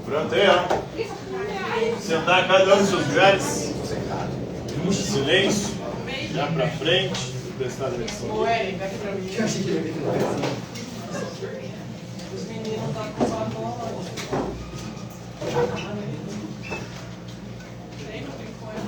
Pronto aí, ó. Sentar cada um nos seus lugares. Silêncio. Já pra frente. Prestar atenção. Ô, Ellen, pega pra mim. Os meninos estão com sacola. Tem, não tem coisa.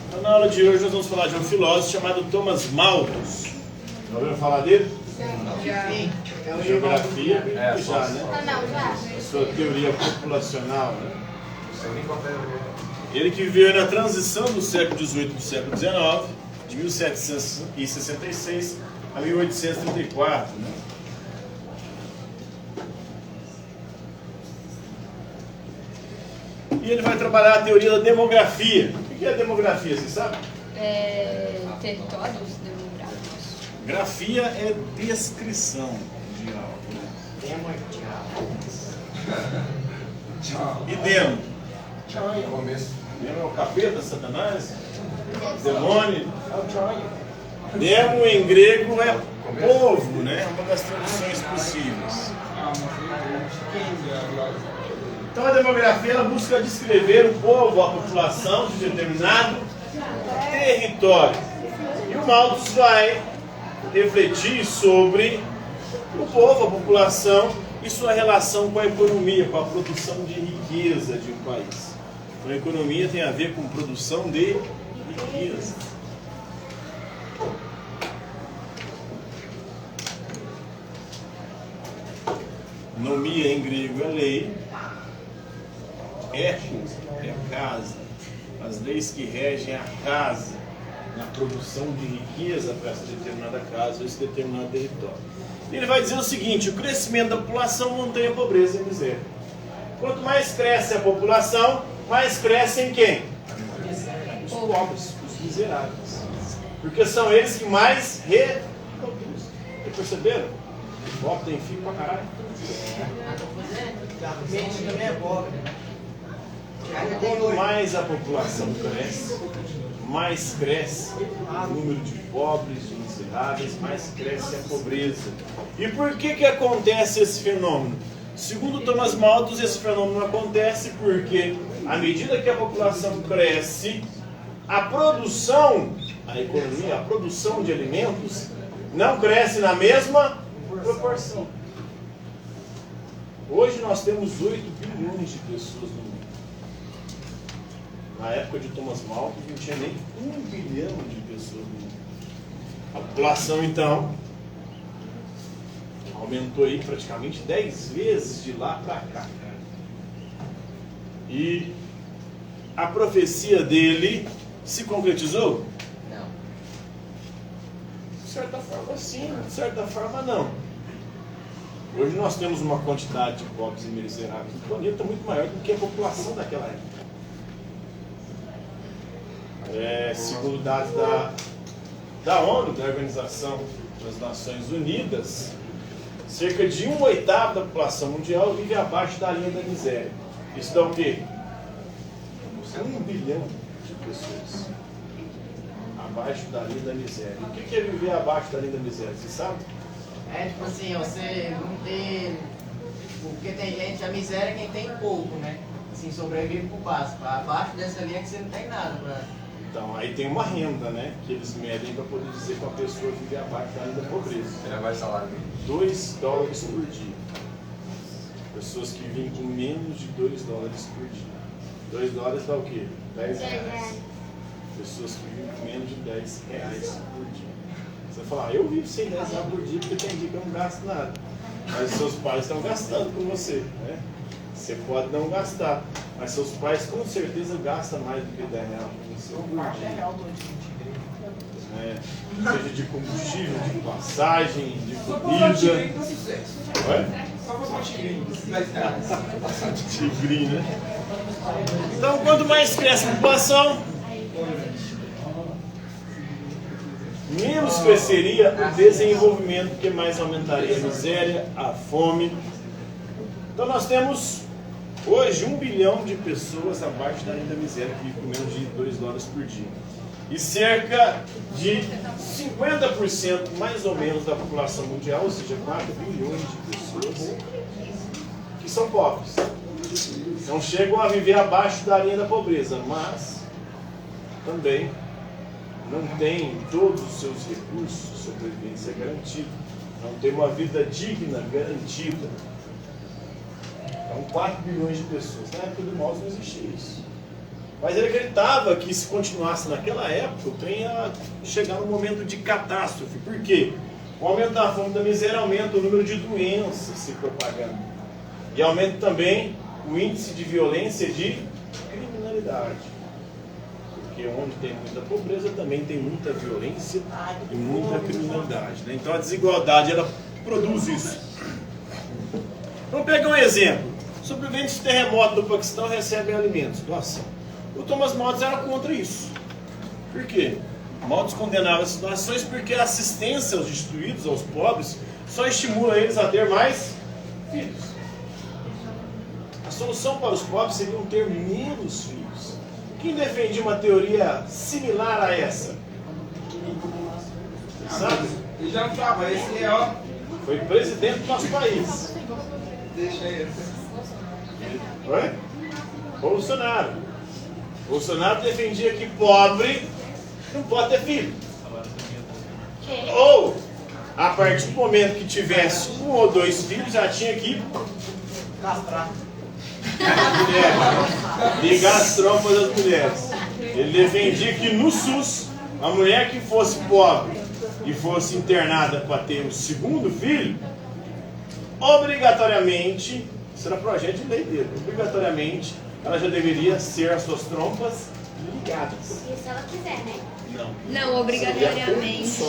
Então, na aula de hoje nós vamos falar de um filósofo chamado Thomas Malthus. Já ouviram falar dele? Geografia, já, né? Sua teoria populacional, né? Ele que viveu na transição do século XVIII para o século XIX, de 1766 a 1834, né? E ele vai trabalhar a teoria da demografia. O que é a demografia, você sabe? Territórios demográficos. Grafia é descrição de algo, né? E demo? Demo é o capeta, Satanás? Demônio? Demo em grego é povo, né? É uma das traduções possíveis. Então a demografia ela busca descrever o povo, a população de determinado território. E o Malthus vai refletir sobre o povo, a população e sua relação com a economia, com a produção de riqueza de um país. Então a economia tem a ver com produção de riqueza. Nomia em grego é lei, eco é casa, as leis que regem a casa na produção de riqueza para essa determinada casa ou esse determinado território. Ele vai dizer o seguinte: o crescimento da população mantém a pobreza e a miséria. Quanto mais cresce a população, mais crescem quem? Os pobres, os miseráveis. Porque são eles que mais reproduzem. Já perceberam? O pobre tem filho pra caralho. A mente também é pobre. Quanto mais a população cresce, mais cresce o número de pobres, de miseráveis, mais cresce a pobreza. E por que acontece esse fenômeno? Segundo Thomas Malthus, esse fenômeno acontece porque, à medida que a população cresce, a produção, a economia, a produção de alimentos, não cresce na mesma proporção. Hoje nós temos 8 bilhões de pessoas no mundo. Na época de Thomas Malthus não tinha nem 1 bilhão de pessoas no mundo. A população então aumentou aí praticamente 10 vezes de lá para cá. E a profecia dele se concretizou? Não. De certa forma sim, de certa forma não. Hoje nós temos uma quantidade de pobres e miseráveis no planeta muito maior do que a população daquela época. Segundo dados da ONU, da Organização das Nações Unidas, cerca de 1/8 da população mundial vive abaixo da linha da miséria. Isso dá o quê? 1 bilhão de pessoas abaixo da linha da miséria. O que é viver abaixo da linha da miséria? Você sabe? É tipo assim, você não ter. Porque tem gente, a miséria é quem tem pouco, né? Assim, sobrevive por básico. Abaixo dessa linha que você não tem nada pra. Então, aí tem uma renda, né? Que eles medem para poder dizer que uma pessoa vive abaixo da linha da pobreza. Ele vai salário. $2 por dia. Pessoas que vivem com menos de $2 por dia. $2 dá o quê? R$10. Pessoas que vivem com menos de R$10 por dia. Você fala, eu vivo sem R$10 por dia porque tem dia que eu não gasto nada. Mas seus pais estão gastando com você, né? Você pode não gastar, mas seus pais com certeza gastam mais do que R$10 com você por dia. Seja de combustível, de passagem, de comida. Tigrinho, né? Então, quanto mais cresce a população, menos cresceria o desenvolvimento, porque mais aumentaria a miséria, a fome. Então nós temos Hoje, 1 bilhão de pessoas abaixo da linha da miséria que vivem com menos de $2 por dia. E cerca de 50% mais ou menos da população mundial, ou seja, 4 bilhões de pessoas, que são pobres. Não chegam a viver abaixo da linha da pobreza, mas também não têm todos os seus recursos, sobrevivência garantida, não tem uma vida digna garantida. Então, 4 bilhões de pessoas. Na época do Maus não existia isso. Mas ele acreditava que se continuasse naquela época, o trem ia chegar num momento de catástrofe. Por quê? Com o aumento da fome e da miséria, aumenta o número de doenças se propagando. E aumenta também o índice de violência e de criminalidade. Porque onde tem muita pobreza, também tem muita violência e muita criminalidade. Né? Então a desigualdade, ela produz isso. Vamos pegar um exemplo. Sobreviventes de terremoto do Paquistão recebem alimentos, doação. O Thomas Malthus era contra isso. Por quê? Malthus condenava as situações porque a assistência aos destituídos, aos pobres, só estimula eles a ter mais filhos. A solução para os pobres seria ter menos filhos. Quem defendia uma teoria similar a essa? Sabe? Ele já não estava, esse é ó. Foi presidente do nosso país. Deixa ele. Oi? Bolsonaro. Bolsonaro defendia que pobre não pode ter filho. Ou, a partir do momento que tivesse 1 ou 2 filhos, já tinha que Castrar. ligar as trompas das mulheres. Ele defendia que no SUS, a mulher que fosse pobre e fosse internada para ter o 2º filho, obrigatoriamente, isso era projeto de lei dele, obrigatoriamente ela já deveria ser as suas trompas ligadas. Se ela quiser, né? Não, obrigatoriamente.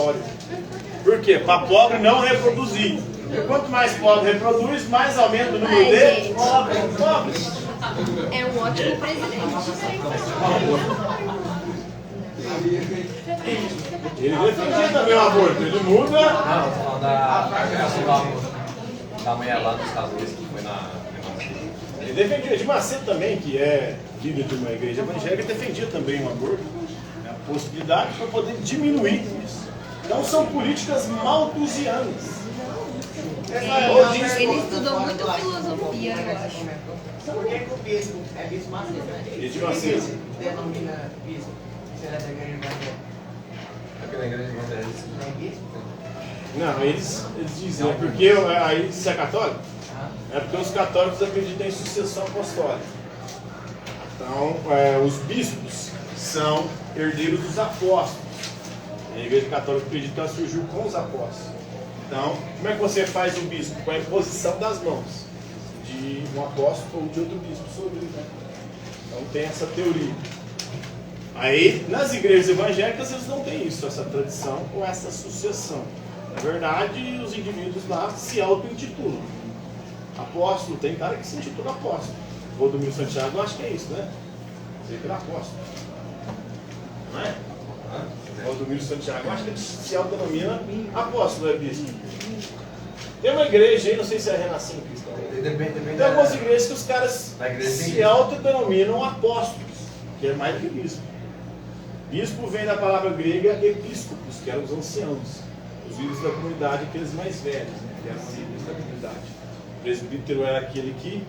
Por quê? Para pobre não reproduzir. Porque quanto mais pobre reproduz, mais aumenta o número Ai, de gente. pobres. É um ótimo presidente. Ele defendia também o aborto. Ele muda. Não, tô falando da mulher lá dos Estados Unidos que foi na. Ele defendia de Macedo também, que é líder de uma igreja evangélica, defendia também o aborto, né, a possibilidade para poder diminuir isso. Então são políticas malthusianas. Ele estudou muito filosofia, eu acho. Por que o bispo é bispo Macedo, né? Bispo Macedo. Que denomina bispo? Será da igreja evangélica? Aqui na igreja evangélica. Tem bispo? Não, eles dizem, é porque aí você é católico? É porque os católicos acreditam em sucessão apostólica. Então, os bispos são herdeiros dos apóstolos. A igreja católica acredita que ela surgiu com os apóstolos. Então, como é que você faz o bispo? Com a imposição das mãos de um apóstolo ou de outro bispo sobre ele. Né? Então tem essa teoria. Aí, nas igrejas evangélicas, eles não têm isso, essa tradição ou essa sucessão. Na verdade, os indivíduos lá se auto-intitulam. Apóstolo, tem cara que se intitula apóstolo. Rodomiro Santiago, eu acho que é isso, né? Sei que era apóstolo. Não é? Rodomiro Santiago, eu acho que ele se autodenomina apóstolo, é bispo. Tem uma igreja aí, não sei se é Renascimento Cristão. Tem algumas igrejas que os caras se autodenominam apóstolos, que é mais do que bispo. Bispo vem da palavra grega episcopos, que eram os anciãos, os líderes da comunidade, aqueles mais velhos, né, que eram os líderes da comunidade. O presbítero era aquele que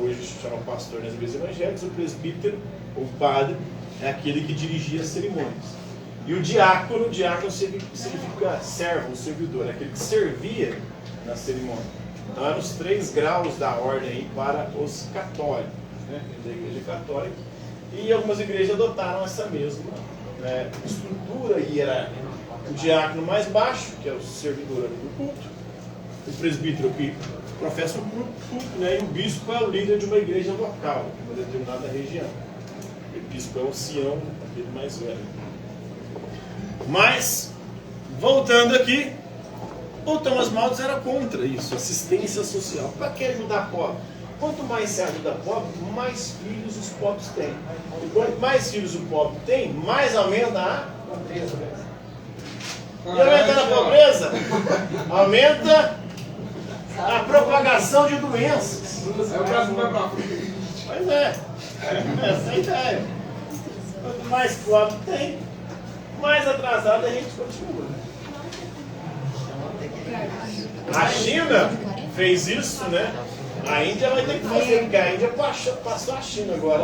hoje se chama pastor nas igrejas evangélicas. O presbítero, ou padre, é aquele que dirigia as cerimônias. E o diácono significa servo, servidor, é aquele que servia na cerimônia. Então eram os 3 graus da ordem aí para os católicos, né, da igreja católica. E algumas igrejas adotaram essa mesma estrutura hierárquica. O diácono mais baixo, que é o servidor ali do culto, o presbítero que professa o culto, né, e o bispo é o líder de uma igreja local, de uma determinada região. O bispo é o ancião, aquele mais velho. Mas, voltando aqui, o Thomas Malthus era contra isso, assistência social. Para que ajudar pobre? Quanto mais se ajuda pobre, mais filhos os pobres têm. E quanto mais filhos o pobre tem, mais aumenta a pobreza. E aumentando a pobreza, aumenta a propagação de doenças. É o Brasil vai pra frente. Pois é. Essa é a ideia. Quanto mais pobre tem, mais atrasado a gente continua. A China fez isso, né? A Índia vai ter que fazer, porque a Índia passou a China agora.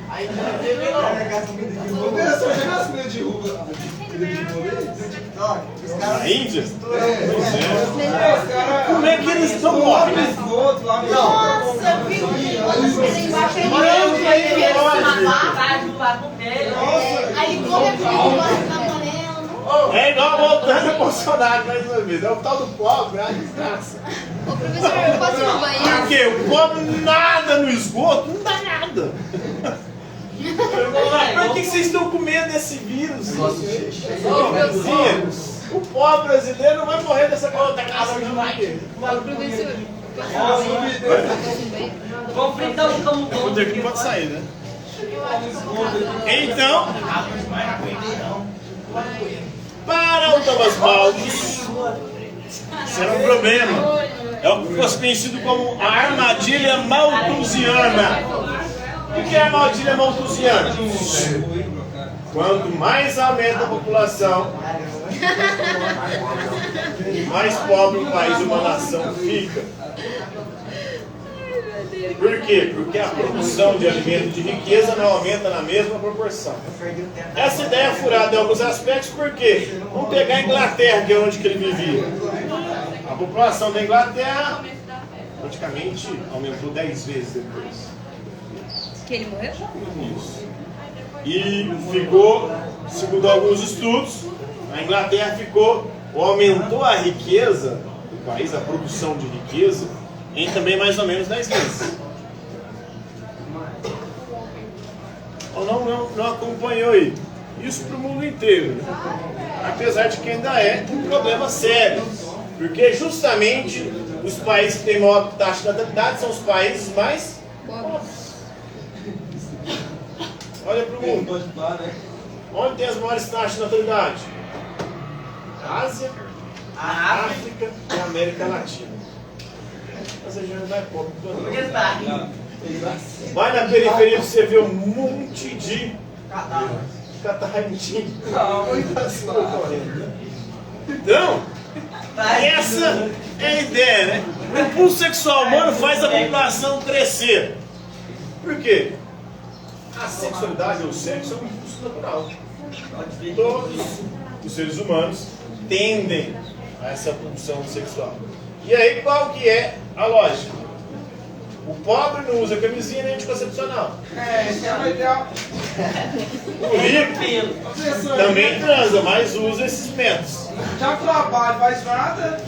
Aí não teve não. Operação já nasceu de uva. A Índia? Pois É, os caras. Como é que eles estão morrendo? Nossa, eu vi um Nossa, aí ele come aquele na panela. é igual voltando a Bolsonaro mais uma vez. É o tal do pobre, é uma desgraça. Ô, professor, eu posso ir no Por banheiro? quê? O pobre nada no esgoto, não dá nada. Por que vocês estão com medo desse vírus? O pobre brasileiro não vai morrer dessa contaminação, não vai. Ô, professor, posso ir no banheiro? Vamos fritar um cão O daqui pode sair, né? Então, para o Thomas Malthus, isso é um problema. É o que fosse conhecido como a armadilha malthusiana. O que é a armadilha malthusiana? Quanto mais aumenta a população, mais pobre um país, uma nação fica. Por quê? Porque a produção de alimento de riqueza não aumenta na mesma proporção. Essa ideia é furada em alguns aspectos, por quê? Vamos pegar a Inglaterra, que é onde que ele vivia. A população da Inglaterra praticamente aumentou 10 vezes depois. Que ele morreu? Isso. E ficou, segundo alguns estudos, a Inglaterra ficou, ou aumentou a riqueza do país, a produção de riqueza, em também mais ou menos 10 vezes. Ou não acompanhou aí. Isso para o mundo inteiro. Né? Apesar de que ainda é um problema sério. Porque justamente os países que têm maior taxa de natalidade são os países mais pobres. Olha para o mundo. Onde tem as maiores taxas de natalidade? Ásia, África e América Latina. As regiões mais pobres do planeta. Vai na periferia você vê um monte de catarrentinho. Então, essa é a ideia, né? O impulso sexual humano faz a população crescer. Por quê? A sexualidade ou o sexo é um impulso natural. Todos os seres humanos tendem a essa pulsão sexual. E aí qual que é a lógica? O pobre não usa camisinha nem anticoncepcional. Esse é o ideal. O rico também transa, mas usa esses métodos. Já trabalha, faz nada.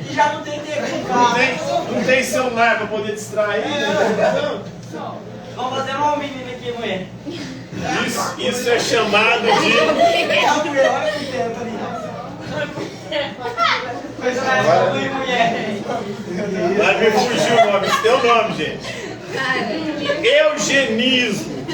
e já não tem tempo de carro. Não tem celular para poder distrair. Não. Vamos fazer uma menina aqui, mulher. Isso é chamado de... Olha com o tempo ali. Coisa mais boa, mulher. Vai me fugir o nome. Isso tem um nome, gente. Eugenismo.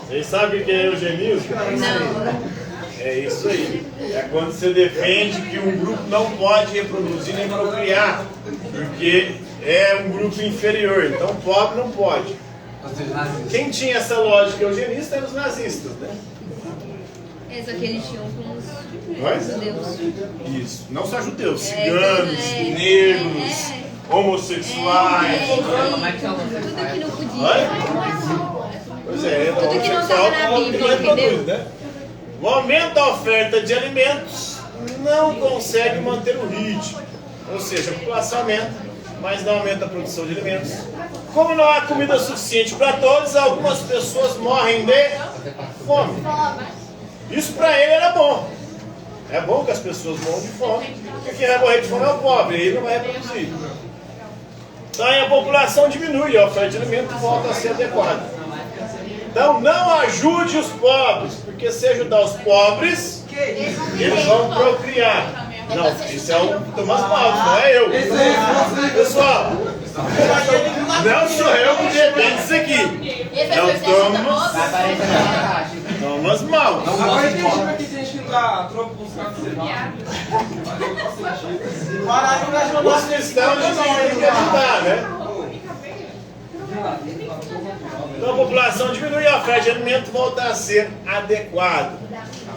Vocês sabem o que é eugenismo? Não. É isso aí. É quando você defende que um grupo não pode reproduzir nem procriar, porque é um grupo inferior. Então, pobre não pode. Quem tinha essa lógica eugenista eram os nazistas, né? É só que eles tinham com os Nós? judeus. Isso. Não só judeus, ciganos, negros, homossexuais. Tudo que não podia. Olha. Pois é, Tudo que não homossexual estava na Bíblia, não reproduz, entendeu? né? O aumento da oferta de alimentos não consegue manter o ritmo. Ou seja, a população aumenta, mas não aumenta a produção de alimentos. Como não há comida suficiente para todos, algumas pessoas morrem de fome. Isso para ele era bom. É bom que as pessoas morram de fome, porque quem vai morrer de fome é o pobre, ele não vai reproduzir. Então aí a população diminui, a oferta de alimentos volta a ser adequada. Então não ajude os pobres, porque se ajudar os pobres, eles vão procriar. Não, isso é o Thomas Malthus, não é eu. Pessoal, não sou eu que defendo isso aqui. É o Thomas Malthus. Agora entendi por que tem gente que não dá troco pros caras que você vai. Os cristãos dizem que tem que ajudar, né? Então a população diminui e a oferta de alimento volta a ser adequado.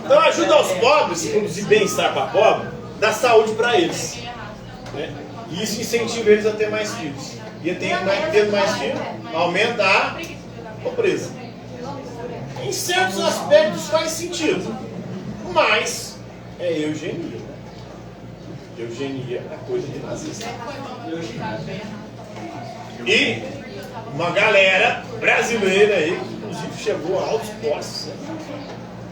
Então ajuda aos pobres, produzir bem-estar para pobre, dá saúde para eles. Né? E isso incentiva eles a ter mais filhos. E tendo mais filhos, aumenta a pobreza. Em certos aspectos faz sentido, mas é eugenia. Eugenia é coisa de nazista. E uma galera brasileira aí, que inclusive chegou a altos postos,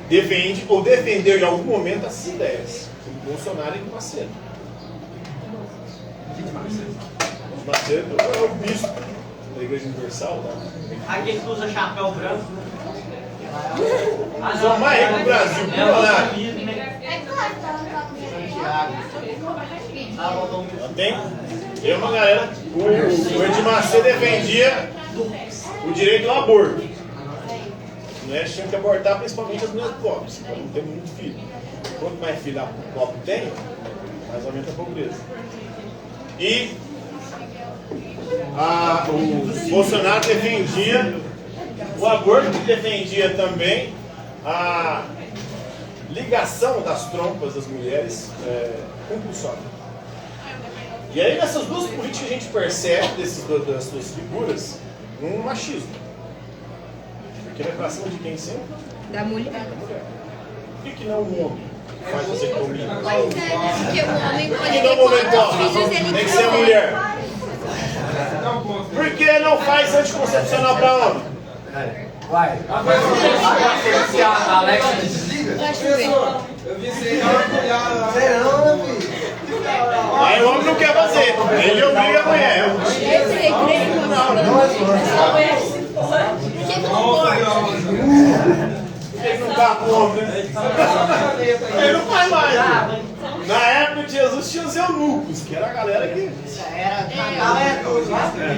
defende ou defendeu em algum momento essas ideias, como Bolsonaro e Macedo. Macedo é o bispo da Igreja Universal. Tá? Aquele que usa chapéu branco. São mais ricos do Brasil, Bolsonaro. É claro, Tem uma galera, o Edir Macedo defendia o direito ao aborto. Mulheres tinham que abortar principalmente as mulheres pobres, para não ter muito filho. Quanto mais filho o pobre tem, mais aumenta a pobreza. E o Bolsonaro defendia o aborto, que defendia também a ligação das trompas das mulheres compulsória. E aí nessas duas políticas a gente percebe das duas figuras um machismo. Porque vai pra cima de quem sempre? Da mulher. Da mulher. Por que não um homem faz vasectomia? Pois é, né? Porque o homem Por pode que ter não homem quantos pode? filhos ele Tem que ser a quiser. mulher. Por que não faz anticoncepcional para homem? Vai. Se a Alexa desliga? Deixa eu ver. Eu vi você olhar. Não, filho. Aí o homem não quer fazer. Ele obriga a mulher. Esse segredo não. Por que não pode? Ele não dá pro homem, né? Ele não faz mais. Né? Na época de Jesus tinha os eunucos, que era a galera que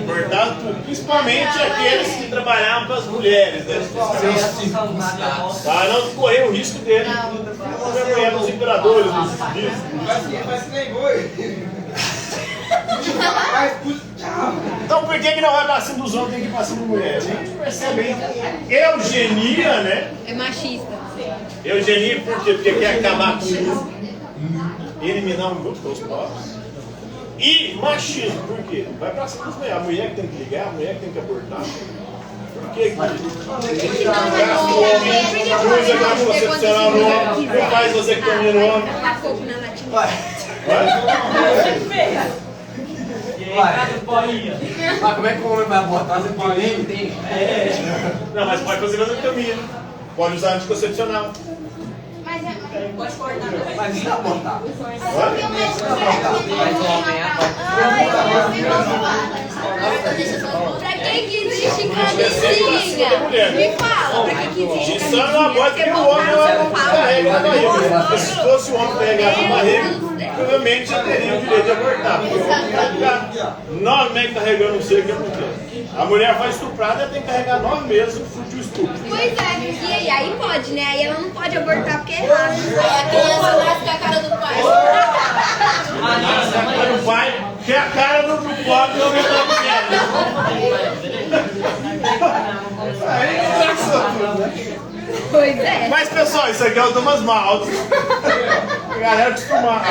cortava tudo. Principalmente aqueles que trabalhavam para as mulheres, né? Para não correr o risco dele. Vergonhar dos imperadores, dos bispos. Mas que nem boi. Então por que não vai para cima dos homens, tem que ir para cima das mulheres? A gente percebe aí. Eugenia, né? É machista. Eugenia por quê? Porque quer acabar com isso. Eliminar um grupo dos pobres. E machismo, por quê? Vai pra cima das mulheres. A mulher que tem que ligar, a mulher que tem que abortar. Por que gasta o homem, usa anticoncepcional no homem, não faz vasectomia no homem? Tá pouco na latinha. Mas como é que o homem vai abortar? Você pode nem tem. Não, mas pode fazer vasectomia. Pode usar anticoncepcional. Pode cortar. Mas isso é abortar. Pra que que existe camisinha? Me fala, pra que que existe Isso só não pode porque o homem não carrega a barriga. Porque se fosse o homem carregar a barriga, provavelmente já teria o direito de abortar. Porque o homem carrega 9 meses carregando um ser que não tem. A mulher foi estuprada e tem que carregar 9 meses o fruto do estupro. Pois é, e aí pode, né? Aí ela não pode abortar porque é errado. Aí a criança nasce com a cara do pai. Nasce a cara do pai, que é a cara do pobre e o homem da mulher. Aí engraçou tudo, né? Pois é. Mas pessoal, isso aqui é o Thomas Malthus. A galera costuma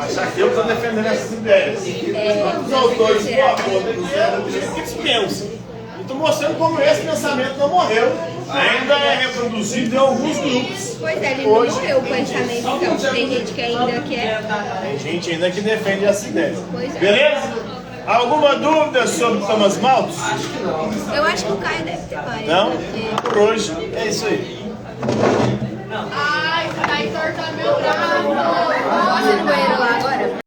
achar que eu estou defendendo essas ideias. Os autores do autor que eles pensam. Eu estou mostrando como esse pensamento não morreu. Ainda é reproduzido em alguns grupos. Pois é, ele não morreu o pensamento, então tem gente que ainda quer. Tem gente ainda que defende essa ideia. Pois é. Beleza? Alguma dúvida sobre Thomas Malthus? Eu acho que o Caio deve ter mais. Não? Porque... Por hoje é isso aí. Ai, tá entortando meu braço. Posso ir no banheiro lá agora?